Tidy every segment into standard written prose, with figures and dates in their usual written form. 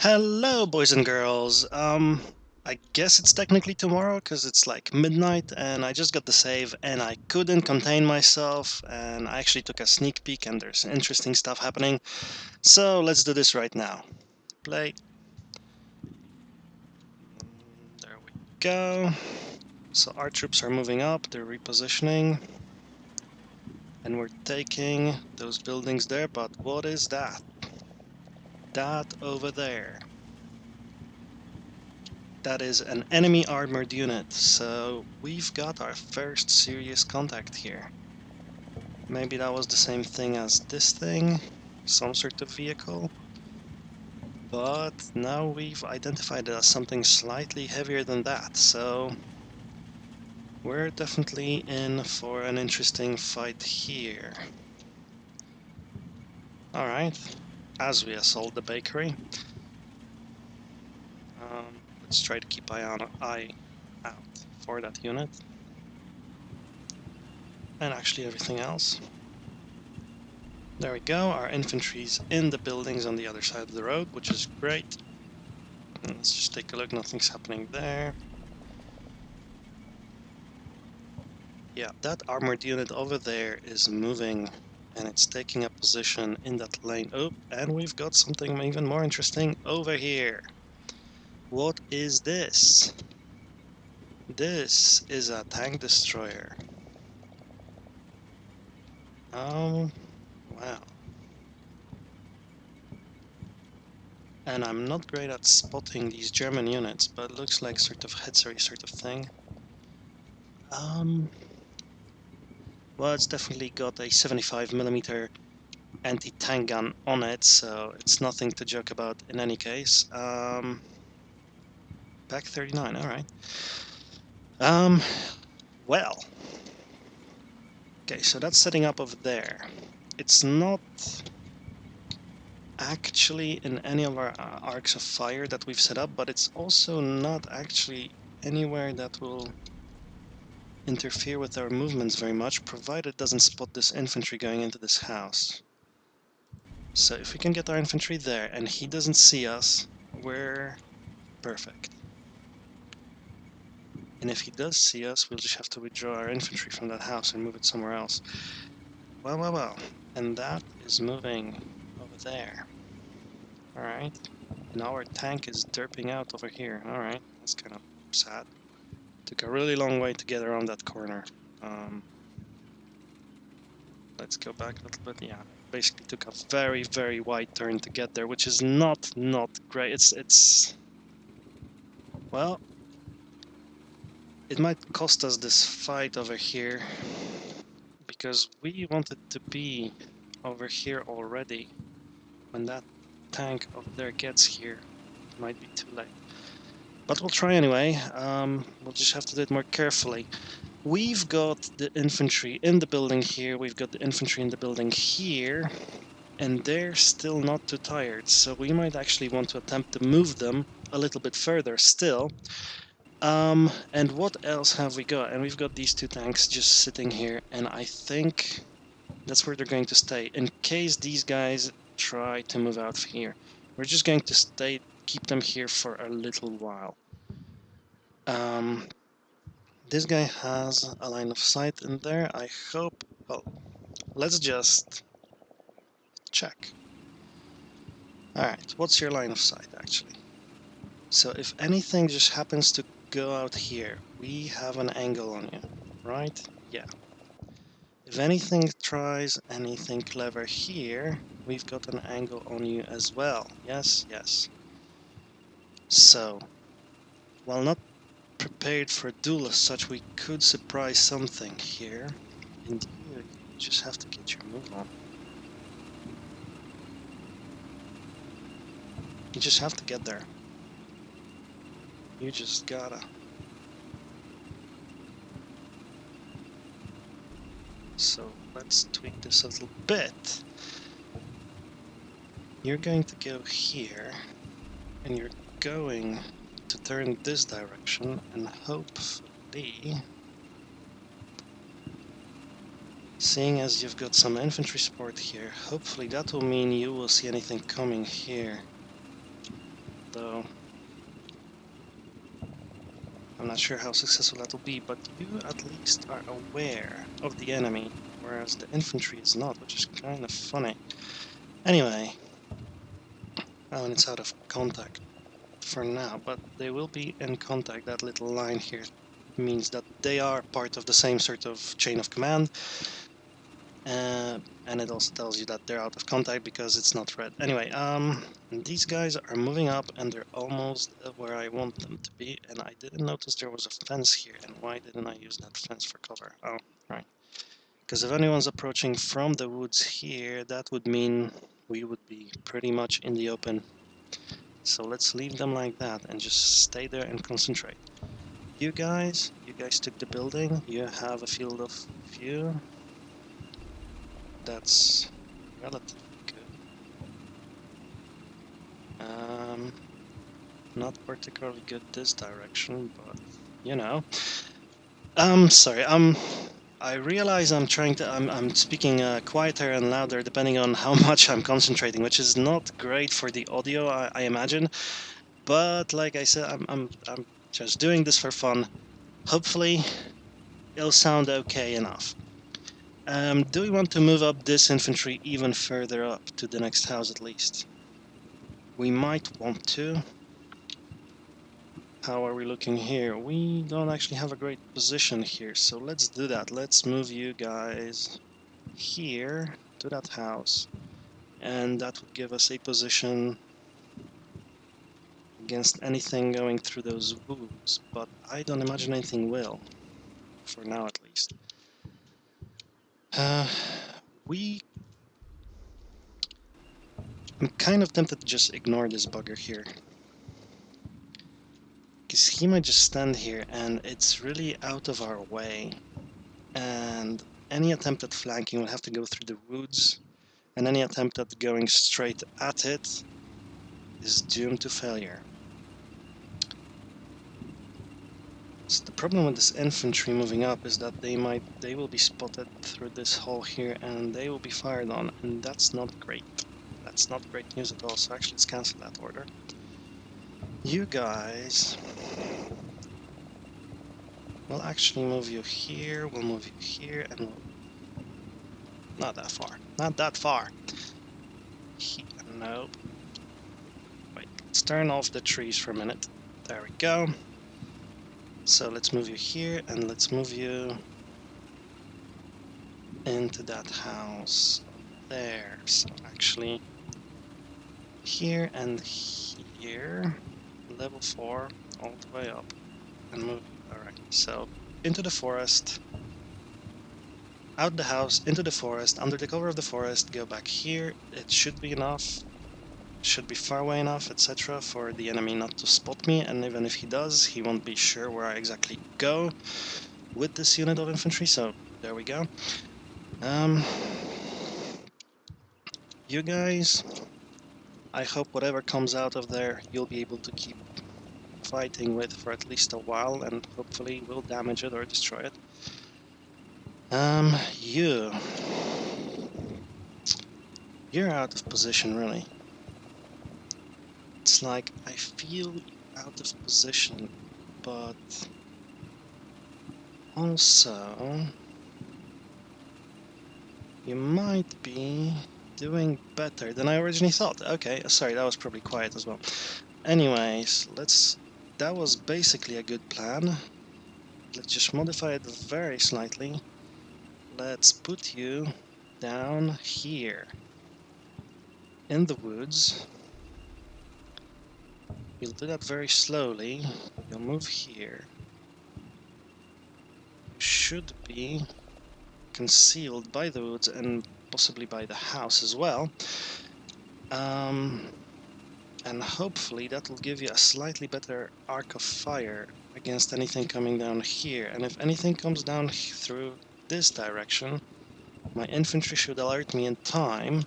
Hello, boys and girls. I guess it's technically tomorrow because it's like midnight, and I just got the save, and I couldn't contain myself, and I actually took a sneak peek, and there's interesting stuff happening. So let's do this right now. Play. There we go. So our troops are moving up, they're repositioning, and we're taking those buildings there, but what is that? That over there. That is an enemy armored unit, so we've got our first serious contact here. Maybe that was the same thing as this thing, some sort of vehicle. But now we've identified it as something slightly heavier than that, so we're definitely in for an interesting fight here. Alright, as we assault the bakery, let's try to keep eye out for that unit. And actually everything else. There we go, our infantry's in the buildings on the other side of the road, which is great. Let's just take a look, nothing's happening there. Yeah, that armored unit over there is moving, and it's taking a position in that lane. Oh, and we've got something even more interesting over here. What is this? This is a tank destroyer. Oh, wow. And I'm not great at spotting these German units, but it looks like sort of Hetzer sort of thing. Well, it's definitely got a 75mm anti-tank gun on it, so it's nothing to joke about in any case. Back 39, alright. Well. Okay, so that's setting up over there. It's not actually in any of our arcs of fire that we've set up, but it's also not actually anywhere that will interfere with our movements very much, provided it doesn't spot this infantry going into this house. So if we can get our infantry there and he doesn't see us, we're perfect. And if he does see us, we'll just have to withdraw our infantry from that house and move it somewhere else. Well. And that is moving over there. Alright. Now our tank is derping out over here. Alright, that's kind of sad. Took a really long way to get around that corner. Let's go back a little bit. Yeah, basically took a very wide turn to get there, which is not great. It's well, it might cost us this fight over here because we wanted to be over here already. When that tank over there gets here, it might be too late. But we'll try anyway. We'll just have to do it more carefully. We've got the infantry in the building here, we've got the infantry in the building here, and they're still not too tired, so we might actually want to attempt to move them a little bit further still. And what else have we got? And we've got these two tanks just sitting here, and I think that's where they're going to stay, in case these guys try to move out here. We're just going to keep them here for a little while. This guy has a line of sight in there. I hope... Well, let's just check. Alright, what's your line of sight, actually? So if anything just happens to go out here, we have an angle on you, right? Yeah. If anything tries anything clever here, we've got an angle on you as well. Yes. So, while not prepared for a duel as such, we could surprise something here. And you just have to get your move on. You just have to get there. You just gotta. So let's tweak this a little bit. You're going to go here, and you're going to turn this direction, and hopefully, seeing as you've got some infantry support here, hopefully that will mean you will see anything coming here. although I'm not sure how successful that will be, but you at least are aware of the enemy, whereas the infantry is not, which is kind of funny. Anyway, oh, and it's out of contact for now, but they will be in contact. That little line here means that they are part of the same sort of chain of command, and it also tells you that they're out of contact because it's not red. Anyway, these guys are moving up and they're almost where I want them to be, and I didn't notice there was a fence here, and why didn't I use that fence for cover? Oh, right. Because if anyone's approaching from the woods here, that would mean we would be pretty much in the open. So let's leave them like that and just stay there and concentrate. You guys took the building. You have a field of view. That's relatively good. Not particularly good this direction, but you know. Sorry. I realize I'm speaking quieter and louder depending on how much I'm concentrating, which is not great for the audio, I imagine. But like I said, I'm just doing this for fun. Hopefully, it'll sound okay enough. Do we want to move up this infantry even further up to the next house at least? We might want to. How are we looking here? We don't actually have a great position here, so let's do that. Let's move you guys here to that house, and that would give us a position against anything going through those woods, but I don't imagine anything will, for now at least. Uh, we... I'm kind of tempted to just ignore this bugger here, because he might just stand here and it's really out of our way, and any attempt at flanking will have to go through the woods, and any attempt at going straight at it is doomed to failure. So the problem with this infantry moving up is that they will be spotted through this hole here and they will be fired on, and that's not great. That's not great news at all, so actually let's cancel that order. You guys... We'll actually move you here, we'll move you here, and we'll... Not that far. Not that far! Nope. Wait, let's turn off the trees for a minute. There we go. So let's move you here, and let's move you into that house there. So actually, here and here, level 4, all the way up, and move. Alright, so into the forest, out the house, into the forest, under the cover of the forest, go back here. It should be enough, should be far away enough, etc. for the enemy not to spot me, and even if he does, he won't be sure where I exactly go with this unit of infantry, so there we go. You guys, I hope whatever comes out of there, you'll be able to keep fighting with for at least a while, and hopefully will damage it or destroy it. You're out of position, really. It's like, I feel out of position, but also you might be doing better than I originally thought. Okay, sorry, that was probably quiet as well. Anyways, that was basically a good plan. Let's just modify it very slightly. Let's put you down here in the woods. You'll do that very slowly. You'll move here. You should be concealed by the woods and possibly by the house as well. And hopefully that will give you a slightly better arc of fire against anything coming down here. And if anything comes down through this direction, my infantry should alert me in time,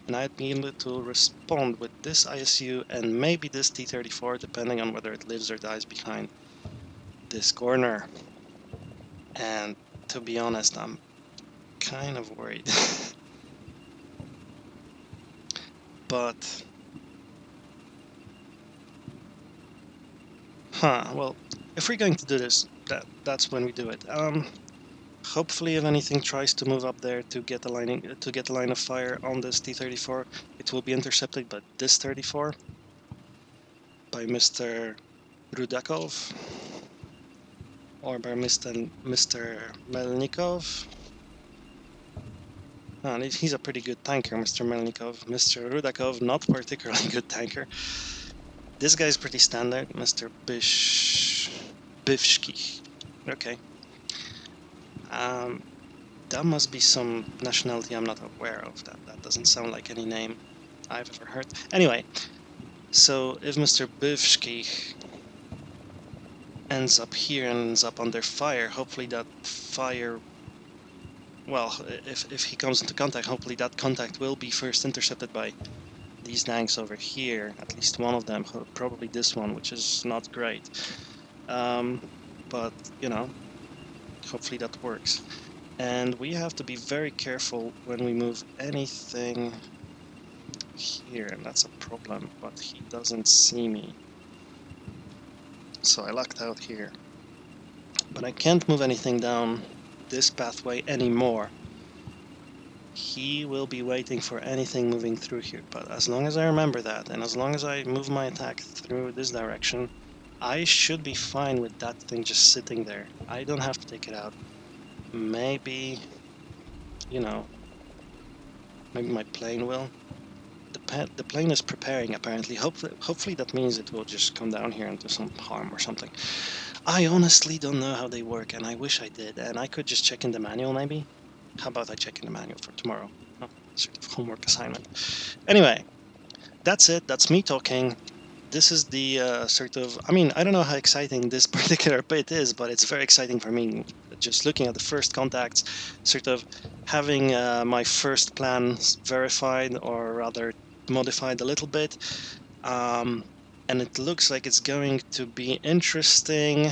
and I'd be able to respond with this ISU and maybe this T-34, depending on whether it lives or dies behind this corner. And to be honest, I'm kind of worried. But Well, if we're going to do this, that's when we do it. Hopefully, if anything tries to move up there to get a line of fire on this T-34, it will be intercepted by this 34 by Mr. Rudakov or by Mr. Melnikov. He's a pretty good tanker, Mr. Melnikov. Mr. Rudakov, not particularly good tanker. This guy's pretty standard, Mr. Bivshki. Okay. That must be some nationality I'm not aware of. That doesn't sound like any name I've ever heard. Anyway, so if Mr. Bivshki ends up here and ends up under fire, hopefully that fire... Well, if he comes into contact, hopefully that contact will be first intercepted by these tanks over here. At least one of them, probably this one, which is not great. But, you know, hopefully that works. And we have to be very careful when we move anything here, and that's a problem, but he doesn't see me. So I lucked out here. But I can't move anything down this pathway anymore. He will be waiting for anything moving through here, but as long as I remember that, and as long as I move my attack through this direction, I should be fine with that thing just sitting there. I don't have to take it out. Maybe, you know, maybe my plane will. The plane is preparing, apparently. Hopefully that means it will just come down here and do some harm or something. I honestly don't know how they work, and I wish I did. And I could just check in the manual, maybe? How about I check in the manual for tomorrow? Oh, sort of homework assignment. Anyway, that's it. That's me talking. This is the sort of... I mean, I don't know how exciting this particular bit is, but it's very exciting for me. Just looking at the first contacts, sort of having my first plan verified, or rather modified a little bit. And it looks like it's going to be interesting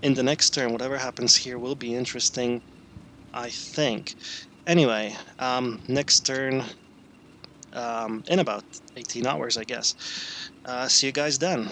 in the next turn. Whatever happens here will be interesting, I think. Anyway, next turn in about 18 hours, I guess. See you guys then.